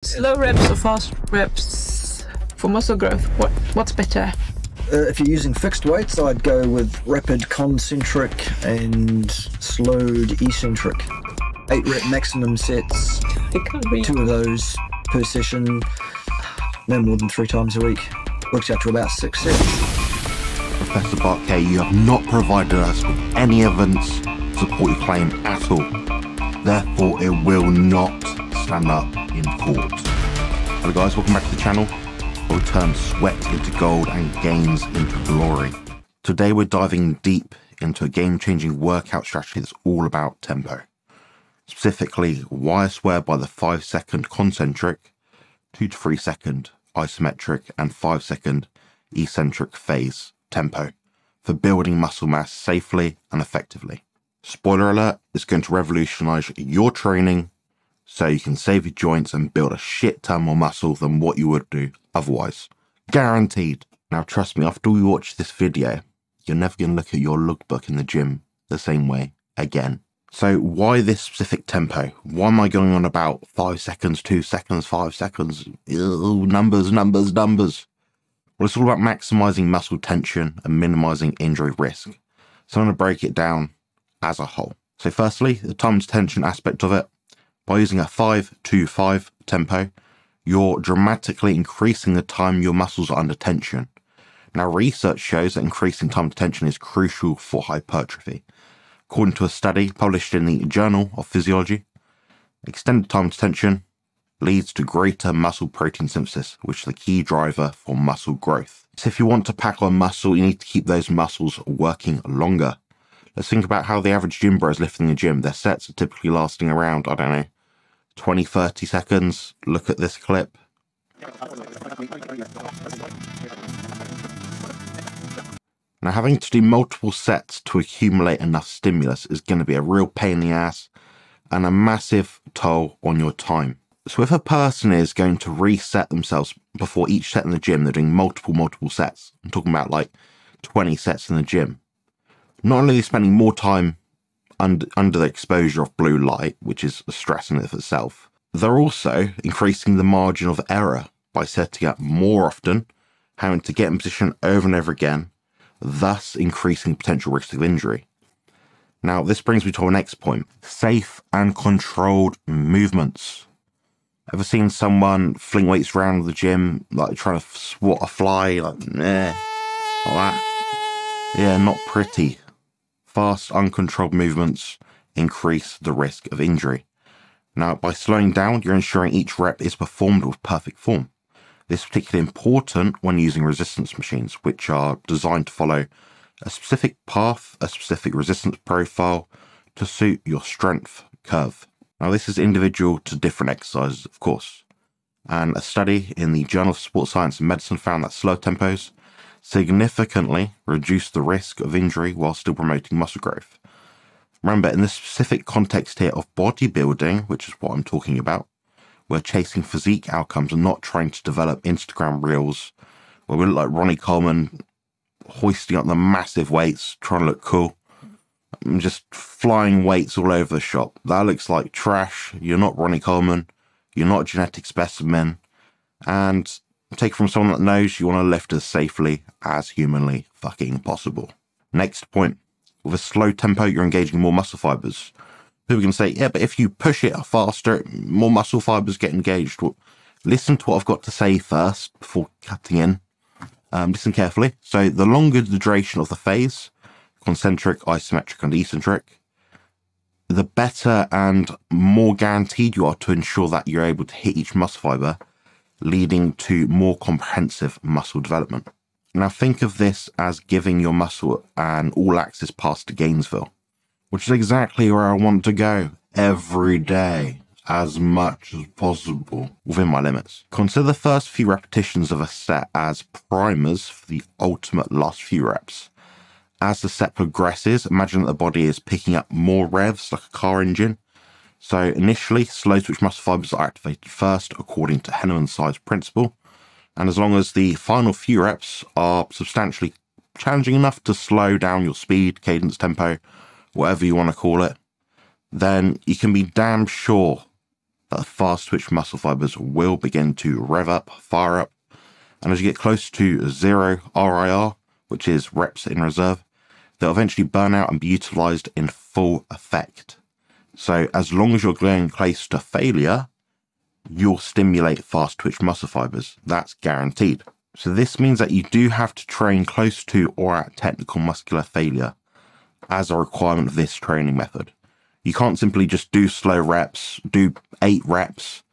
Slow reps or fast reps for muscle growth? What's better? If you're using fixed weights, I'd go with rapid concentric and slowed eccentric. 8 rep maximum sets, 2 of those per session, no more than 3 times a week. Works out to about 6 sets. Professor Bart Kay, you have not provided us with any evidence to support your claim at all. Therefore, it will not stand up in court. Hello guys, welcome back to the channel. We'll turn sweat into gold and gains into glory. Today we're diving deep into a game-changing workout strategy that's all about tempo. Specifically, why I swear by the 5-second concentric, 2 to 3 second isometric and 5-second eccentric phase tempo for building muscle mass safely and effectively. Spoiler alert, it's going to revolutionize your training so you can save your joints and build a shit ton more muscle than what you would do otherwise. Guaranteed. Now trust me, after we watch this video, you're never going to look at your logbook in the gym the same way again. So why this specific tempo? Why am I going on about 5 seconds, 2 seconds, 5 seconds? Ew, numbers. Well, it's all about maximizing muscle tension and minimizing injury risk. So I'm going to break it down as a whole. So firstly, the time to tension aspect of it. By using a 5-2-5 tempo, you're dramatically increasing the time your muscles are under tension. Now, research shows that increasing time to tension is crucial for hypertrophy. According to a study published in the Journal of Physiology, extended time to tension leads to greater muscle protein synthesis, which is the key driver for muscle growth. So if you want to pack on muscle, you need to keep those muscles working longer. Let's think about how the average gym bro is lifting in the gym. Their sets are typically lasting around, 20-30 seconds. Look at this clip. Now, having to do multiple sets to accumulate enough stimulus is going to be a real pain in the ass and a massive toll on your time. So if a person is going to reset themselves before each set in the gym, they're doing multiple sets. I'm talking about like 20 sets in the gym. Not only are they spending more time under the exposure of blue light, which is a stress in it of itself, they're also increasing the margin of error by setting up more often, having to get in position over and over again, thus increasing potential risk of injury. Now, this brings me to our next point. Safe and controlled movements. Ever seen someone fling weights around the gym, like trying to swat a fly, like that? Yeah, not pretty. Fast, uncontrolled movements increase the risk of injury. Now, by slowing down, you're ensuring each rep is performed with perfect form. This is particularly important when using resistance machines, which are designed to follow a specific path, a specific resistance profile to suit your strength curve. Now, this is individual to different exercises, of course. And a study in the Journal of Sports Science and Medicine found that slow tempos significantly reduce the risk of injury while still promoting muscle growth. Remember, in this specific context here of bodybuilding, which is what I'm talking about, we're chasing physique outcomes and not trying to develop Instagram reels where we look like Ronnie Coleman hoisting up the massive weights, trying to look cool. I'm just flying weights all over the shop. That looks like trash. You're not Ronnie Coleman. You're not a genetic specimen. And take from someone that knows you want to lift as safely as humanly fucking possible. Next point. With a slow tempo, you're engaging more muscle fibers. People can say, yeah, but if you push it faster, more muscle fibers get engaged. Well, listen to what I've got to say first before cutting in. Listen carefully. So the longer the duration of the phase, concentric, isometric, and eccentric, the better and more guaranteed you are to ensure that you're able to hit each muscle fiber, leading to more comprehensive muscle development. Now think of this as giving your muscle an all-access pass to Gainesville, which is exactly where I want to go every day, as much as possible, within my limits. Consider the first few repetitions of a set as primers for the ultimate last few reps. As the set progresses, imagine that the body is picking up more revs like a car engine. So initially, slow twitch muscle fibers are activated first according to Henneman's size principle. And as long as the final few reps are substantially challenging enough to slow down your speed, cadence, tempo, whatever you want to call it, then you can be damn sure that the fast twitch muscle fibers will begin to rev up, fire up, and as you get close to 0 RIR, which is reps in reserve, they'll eventually burn out and be utilized in full effect. So as long as you're going close to failure, you'll stimulate fast twitch muscle fibers. That's guaranteed. So this means that you do have to train close to or at technical muscular failure as a requirement of this training method. You can't simply just do slow reps, do 8 reps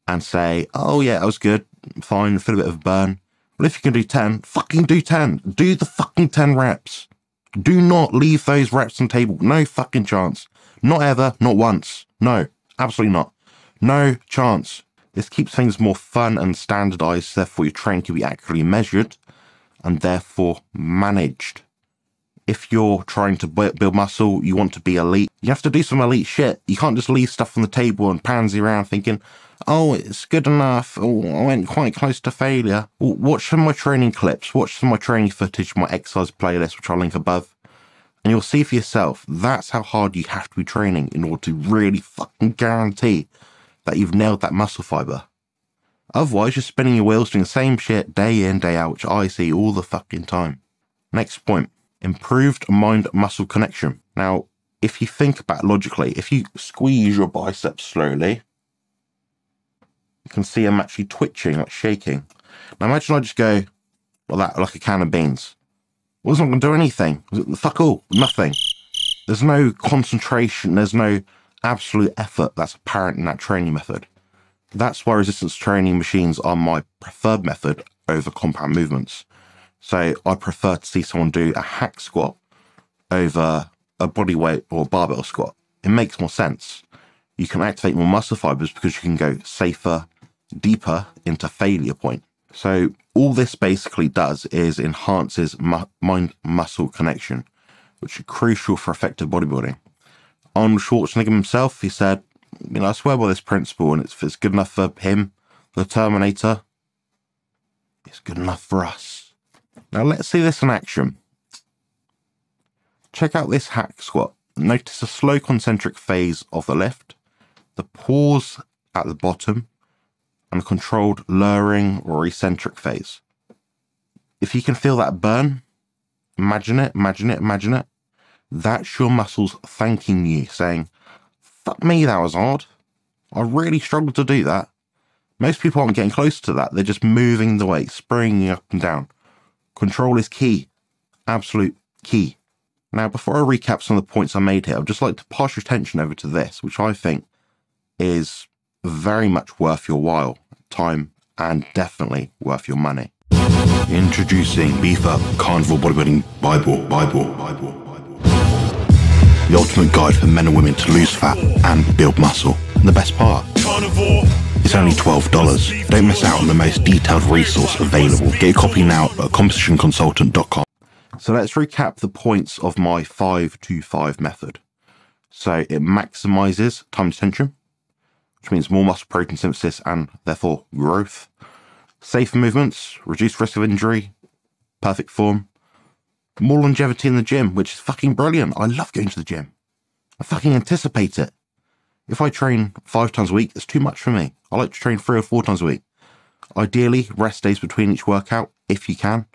and say, oh yeah, that was good, fine, feel a bit of a burn. Well, if you can do 10, fucking do 10. Do the fucking 10 reps. Do not leave those reps on the table. No fucking chance. Not ever, not once. No, absolutely not. No chance. This keeps things more fun and standardized, therefore your training can be accurately measured and therefore managed. If you're trying to build muscle, you want to be elite, you have to do some elite shit. You can't just leave stuff on the table and pansy around thinking, oh, it's good enough. Oh, I went quite close to failure. Well, watch some of my training clips. Watch some of my training footage, my exercise playlist, which I'll link above. And you'll see for yourself, that's how hard you have to be training in order to really fucking guarantee that you've nailed that muscle fiber. Otherwise, you're spinning your wheels doing the same shit day in, day out, which I see all the fucking time. Next point. Improved mind-muscle connection. Now, if you think about it logically, if you squeeze your biceps slowly, you can see them actually twitching, like shaking. Now imagine I just go like that, like a can of beans. Well, it's not going to do anything. Fuck all, nothing. There's no concentration, there's no absolute effort that's apparent in that training method. That's why resistance training machines are my preferred method over compound movements. So I prefer to see someone do a hack squat over a body weight or barbell squat. It makes more sense. You can activate more muscle fibers because you can go safer, deeper into failure point. So all this basically does is enhances mind-muscle connection, which is crucial for effective bodybuilding. Arnold Schwarzenegger himself, he said, you know, I swear by this principle, and if it's good enough for him, the Terminator, it's good enough for us. Now let's see this in action. Check out this hack squat. Notice a slow concentric phase of the lift, the pause at the bottom, and a controlled lowering or eccentric phase. If you can feel that burn, imagine it, imagine it, imagine it. That's your muscles thanking you, saying, fuck me, that was hard. I really struggled to do that. Most people aren't getting close to that. They're just moving the weight, springing up and down. Control is key. Absolute key. Now, before I recap some of the points I made here, I'd just like to pass your attention over to this, which I think is very much worth your while, time, and definitely worth your money. Introducing Beef Up Carnivore Bodybuilding Bible. The ultimate guide for men and women to lose fat and build muscle. And the best part, Carnivore. It's only $12. Don't miss out on the most detailed resource available. Get your copy now at compositionconsultant.com. So let's recap the points of my 5-2-5 method. So it maximizes time detention, which means more muscle protein synthesis and therefore growth. Safer movements, reduced risk of injury, perfect form. More longevity in the gym, which is fucking brilliant. I love going to the gym. I fucking anticipate it. If I train 5 times a week, it's too much for me. I like to train 3 or 4 times a week. Ideally, rest days between each workout, if you can.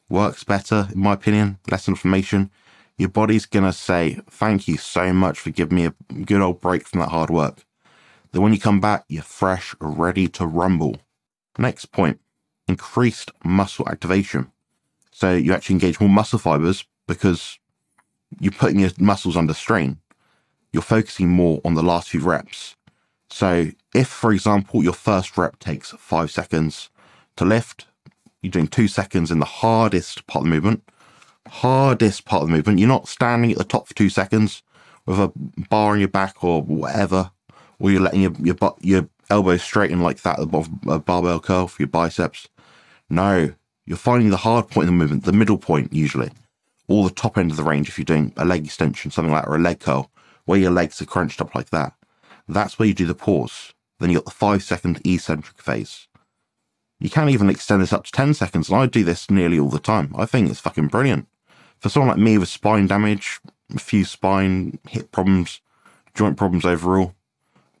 Works better, in my opinion, less inflammation. Your body's gonna say, thank you so much for giving me a good old break from that hard work. Then when you come back, you're fresh, ready to rumble. Next point, increased muscle activation. So you actually engage more muscle fibers because you're putting your muscles under strain. You're focusing more on the last few reps. So if, for example, your first rep takes 5 seconds to lift, you're doing 2 seconds in the hardest part of the movement. You're not standing at the top for 2 seconds with a bar on your back or whatever, or you're letting your elbows straighten like that above a barbell curl for your biceps. No, you're finding the hard point in the movement, the middle point usually, or the top end of the range if you're doing a leg extension, something like that, or a leg curl, where your legs are crunched up like that. That's where you do the pause. Then you got the 5-second eccentric phase. You can even extend this up to 10 seconds, and I do this nearly all the time. I think it's fucking brilliant. For someone like me with spine damage, a few spine, hip problems, joint problems overall,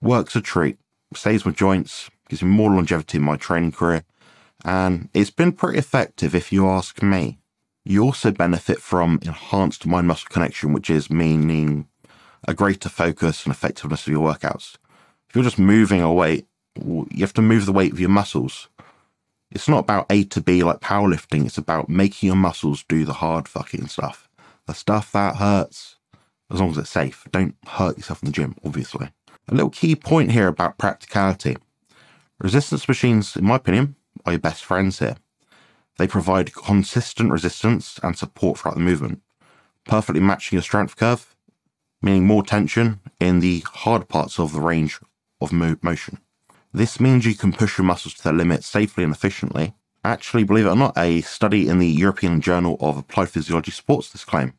works a treat. saves my joints, gives me more longevity in my training career, and it's been pretty effective if you ask me. You also benefit from enhanced mind-muscle connection, which is meaning a greater focus and effectiveness of your workouts. If you're just moving a weight, you have to move the weight with your muscles. It's not about A to B like powerlifting, it's about making your muscles do the hard fucking stuff. The stuff that hurts, as long as it's safe. Don't hurt yourself in the gym, obviously. A little key point here about practicality. Resistance machines, in my opinion, are your best friends here. They provide consistent resistance and support throughout the movement, perfectly matching your strength curve, meaning more tension in the hard parts of the range of motion. This means you can push your muscles to their limit safely and efficiently. Actually, believe it or not, a study in the European Journal of Applied Physiology supports this claim,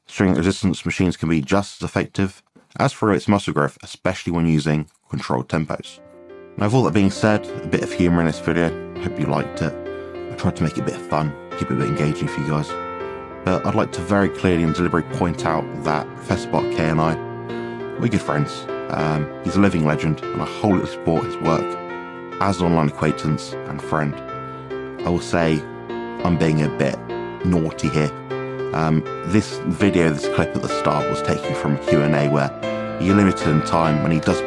showing that resistance machines can be just as effective as for its muscle growth, especially when using controlled tempos. Now, with all that being said, a bit of humour in this video. I hope you liked it. I tried to make it a bit fun, keep it a bit engaging for you guys. But I'd like to very clearly and deliberately point out that Professor Bart Kay and I, we're good friends. He's a living legend, and I wholly support his work as an online acquaintance and friend. I will say I'm being a bit naughty here. This video, this clip at the start, was taken from a Q&A where you're limited in time and he does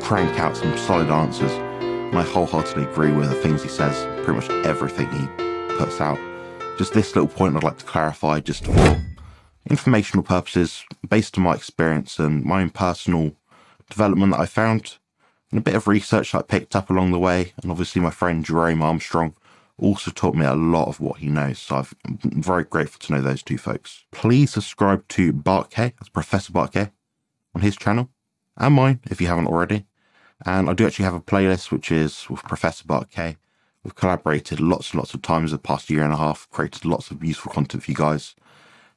crank out some solid answers, and I wholeheartedly agree with the things he says, pretty much everything he puts out. Just this little point I'd like to clarify, just for informational purposes, based on my experience and my own personal development that I found, and a bit of research that I picked up along the way, and obviously my friend Jerome Armstrong also taught me a lot of what he knows, so I'm very grateful to know those two folks. Please subscribe to Bart Kay, that's Professor Bart Kay, on his channel, and mine if you haven't already. And I do actually have a playlist which is with Professor Bart Kay. We've collaborated lots and lots of times the past year and a half, created lots of useful content for you guys.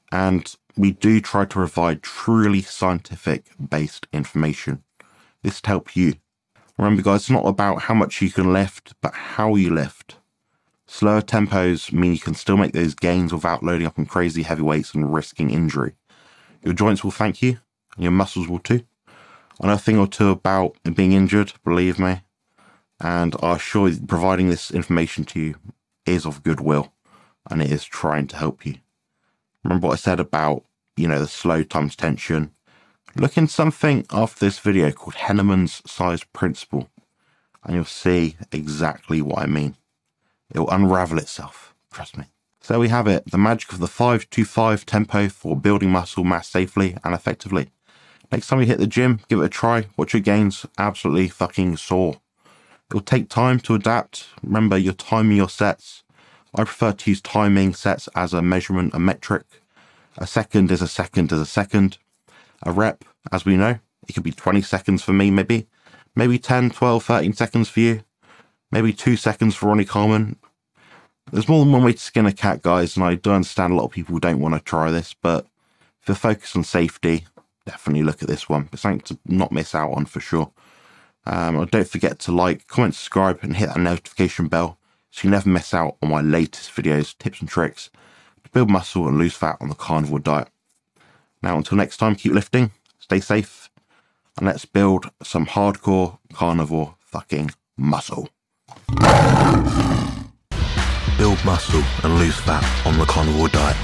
And we do try to provide truly scientific based information. This to help you. Remember guys, it's not about how much you can lift, but how you lift. Slower tempos mean you can still make those gains without loading up on crazy heavy weights and risking injury. Your joints will thank you, and your muscles will too. I know a thing or two about being injured, believe me, and I assure you providing this information to you is of goodwill, and it is trying to help you. Remember what I said about, the slow times tension? Look in something after this video called Henneman's size principle, and you'll see exactly what I mean. It will unravel itself, trust me. So there we have it, the magic of the 5-2-5 tempo for building muscle mass safely and effectively. Next time you hit the gym, give it a try, watch your gains absolutely fucking soar. It will take time to adapt. Remember, you're timing your sets. I prefer to use timing sets as a measurement, a metric. A second is a second is a second. A rep, as we know, it could be 20 seconds for me, maybe 10, 12, 13 seconds for you. Maybe 2 seconds for Ronnie Coleman. There's more than one way to skin a cat, guys, and I do understand a lot of people don't want to try this, but if you're focused on safety, definitely look at this one. It's something to not miss out on for sure. Don't forget to like, comment, subscribe, and hit that notification bell so you never miss out on my latest videos, tips and tricks to build muscle and lose fat on the carnivore diet. Now, until next time, keep lifting, stay safe, and let's build some hardcore carnivore fucking muscle. Build muscle and lose fat on the carnivore diet.